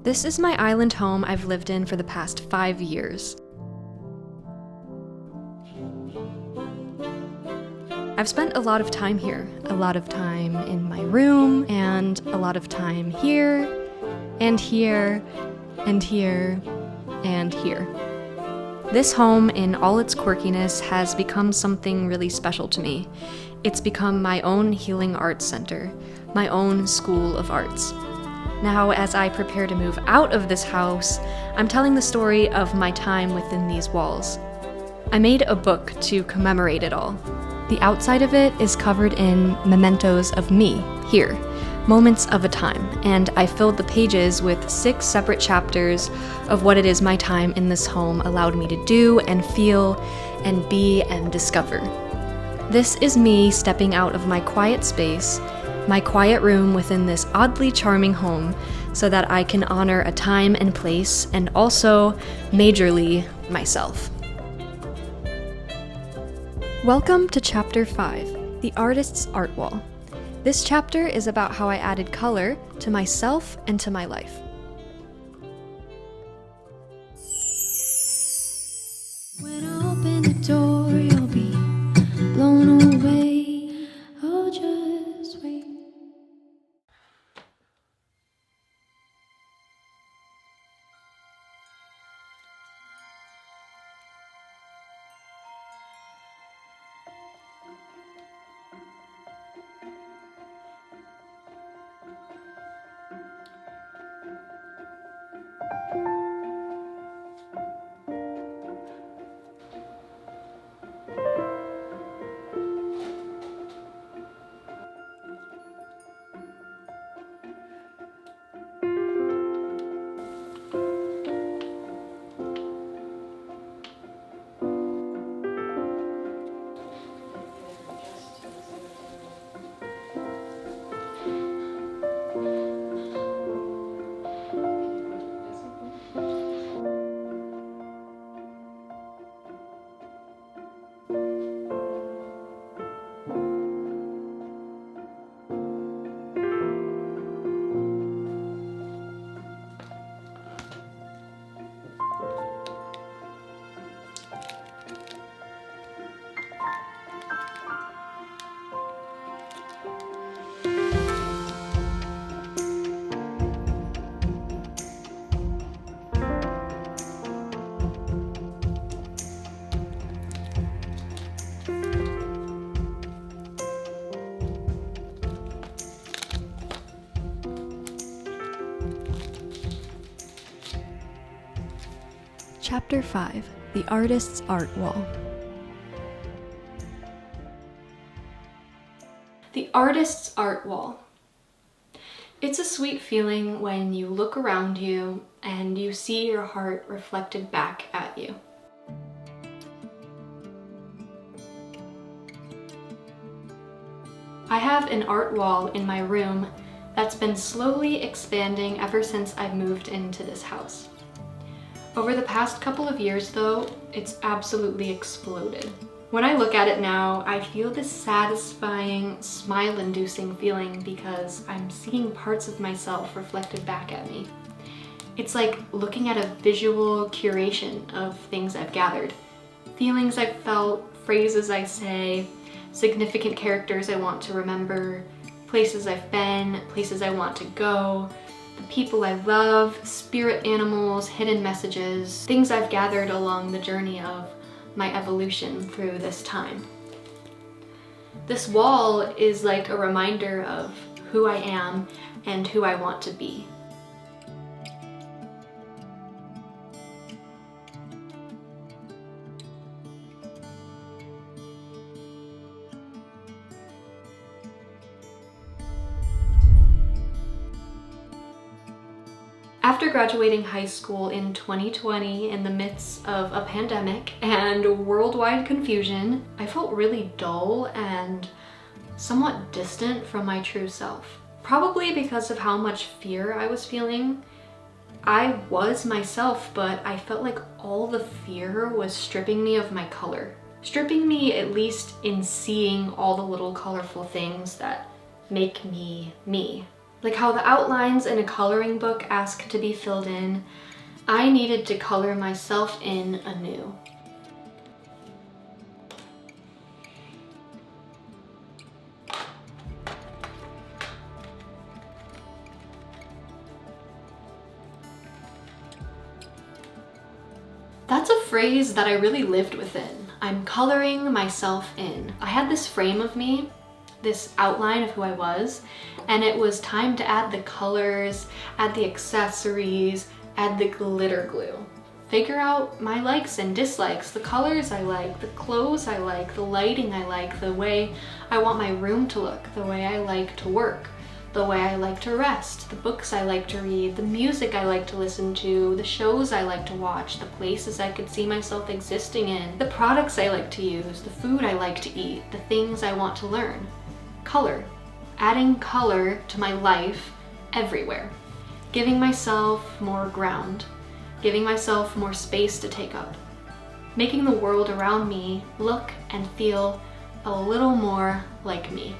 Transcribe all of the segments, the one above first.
This is my island home I've lived in for the past 5 years. I've spent a lot of time here, a lot of time in my room, and a lot of time here, and here, and here, and here. This home, in all its quirkiness, has become something really special to me. It's become my own healing arts center, my own school of arts. Now, as I prepare to move out of this house, I'm telling the story of my time within these walls. I made a book to commemorate it all. The outside of it is covered in mementos of me, here, moments of a time, and I filled the pages with 6 separate chapters of what it is my time in this home allowed me to do and feel and be and discover. This is me stepping out of my quiet space, my quiet room within this oddly charming home, so that I can honor a time and place, and also, majorly, myself. Welcome to Chapter 5, The Artist's Art Wall. This chapter is about how I added color to myself and to my life. When I open the door, you'll be blown away. Oh, just wait. Chapter 5, The Artist's Art Wall. The Artist's Art Wall. It's a sweet feeling when you look around you and you see your heart reflected back at you. I have an art wall in my room that's been slowly expanding ever since I've moved into this house. Over the past couple of years though, it's absolutely exploded. When I look at it now, I feel this satisfying, smile-inducing feeling because I'm seeing parts of myself reflected back at me. It's like looking at a visual curation of things I've gathered. Feelings I've felt, phrases I say, significant characters I want to remember, places I've been, places I want to go, the people I love, spirit animals, hidden messages, things I've gathered along the journey of my evolution through this time. This wall is like a reminder of who I am and who I want to be. After graduating high school in 2020 in the midst of a pandemic and worldwide confusion, I felt really dull and somewhat distant from my true self. Probably because of how much fear I was feeling. I was myself, but I felt like all the fear was stripping me of my color. Stripping me at least in seeing all the little colorful things that make me me. Like how the outlines in a coloring book ask to be filled in, I needed to color myself in anew. That's a phrase that I really lived within. I'm coloring myself in. I had this frame of me, this outline of who I was, and it was time to add the colors, add the accessories, add the glitter glue. Figure out my likes and dislikes, the colors I like, the clothes I like, the lighting I like, the way I want my room to look, the way I like to work, the way I like to rest, the books I like to read, the music I like to listen to, the shows I like to watch, the places I could see myself existing in, the products I like to use, the food I like to eat, the things I want to learn. Color. Adding color to my life everywhere. Giving myself more ground. Giving myself more space to take up. Making the world around me look and feel a little more like me.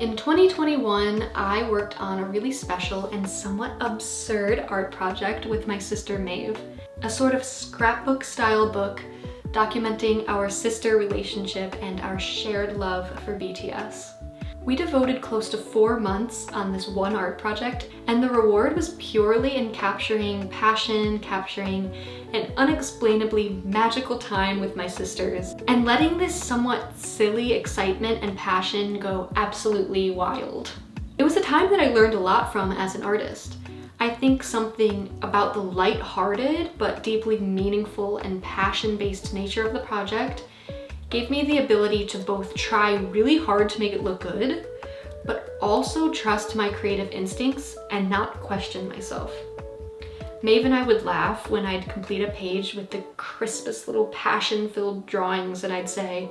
In 2021, I worked on a really special and somewhat absurd art project with my sister Maeve, a sort of scrapbook style book documenting our sister relationship and our shared love for BTS. We devoted close to 4 months on this one art project, and the reward was purely in capturing passion, capturing an unexplainably magical time with my sisters, and letting this somewhat silly excitement and passion go absolutely wild. It was a time that I learned a lot from as an artist. I think something about the light-hearted but deeply meaningful and passion-based nature of the project gave me the ability to both try really hard to make it look good, but also trust my creative instincts and not question myself. Maeve and I would laugh when I'd complete a page with the crispest little passion-filled drawings, and I'd say,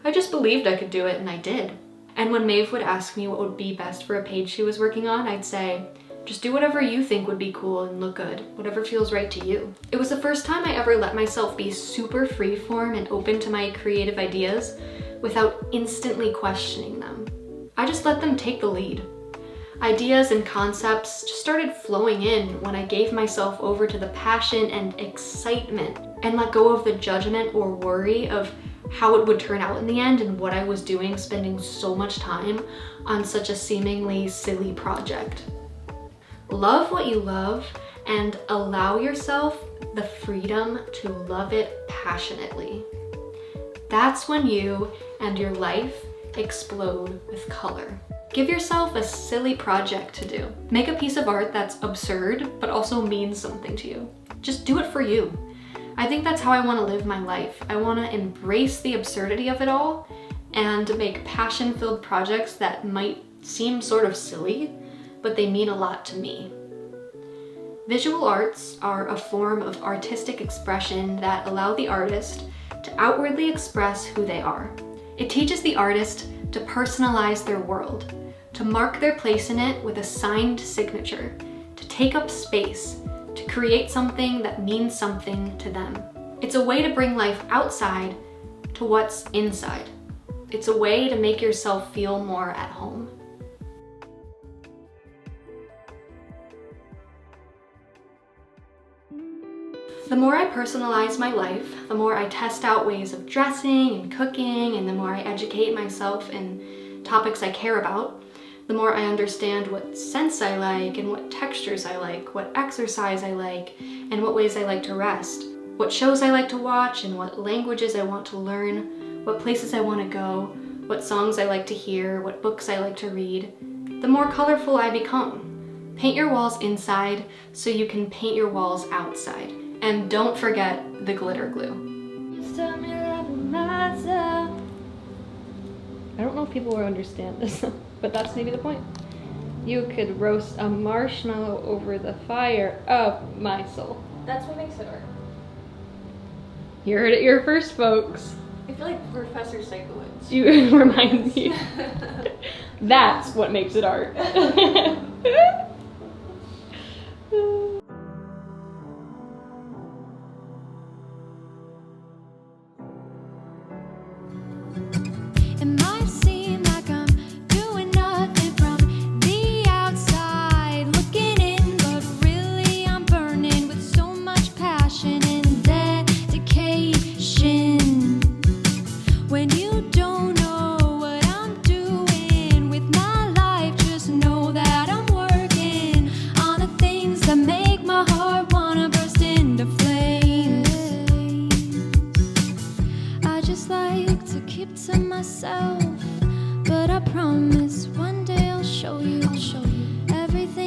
I just believed I could do it, and I did. And when Maeve would ask me what would be best for a page she was working on, I'd say, just do whatever you think would be cool and look good, whatever feels right to you. It was the first time I ever let myself be super freeform and open to my creative ideas without instantly questioning them. I just let them take the lead. Ideas and concepts just started flowing in when I gave myself over to the passion and excitement and let go of the judgment or worry of how it would turn out in the end and what I was doing, spending so much time on such a seemingly silly project. Love what you love and allow yourself the freedom to love it passionately. That's when you and your life explode with color. Give yourself a silly project to do. Make a piece of art that's absurd, but also means something to you. Just do it for you. I think that's how I want to live my life. I want to embrace the absurdity of it all and make passion-filled projects that might seem sort of silly, but they mean a lot to me. Visual arts are a form of artistic expression that allow the artist to outwardly express who they are. It teaches the artist to personalize their world, to mark their place in it with a signed signature, to take up space, to create something that means something to them. It's a way to bring life outside to what's inside. It's a way to make yourself feel more at home. The more I personalize my life, the more I test out ways of dressing and cooking, and the more I educate myself in topics I care about, the more I understand what scents I like and what textures I like, what exercise I like, and what ways I like to rest, what shows I like to watch and what languages I want to learn, what places I want to go, what songs I like to hear, what books I like to read, the more colorful I become. Paint your walls inside so you can paint your walls outside. And don't forget the glitter glue. I don't know if people will understand this, but that's maybe the point. You could roast a marshmallow over the fire of my soul. That's what makes it art. You heard it here first, folks. I feel like Professor Psychowitz. You remind me. That's what makes it art. It might seem like I'm doing nothing from the outside looking in, but really I'm burning with so much passion and dedication. When you don't know what I'm doing with my life, just know that I'm working on the things that make my heart wanna burst into flames. I just like to keep to myself, but I promise one day I'll show you everything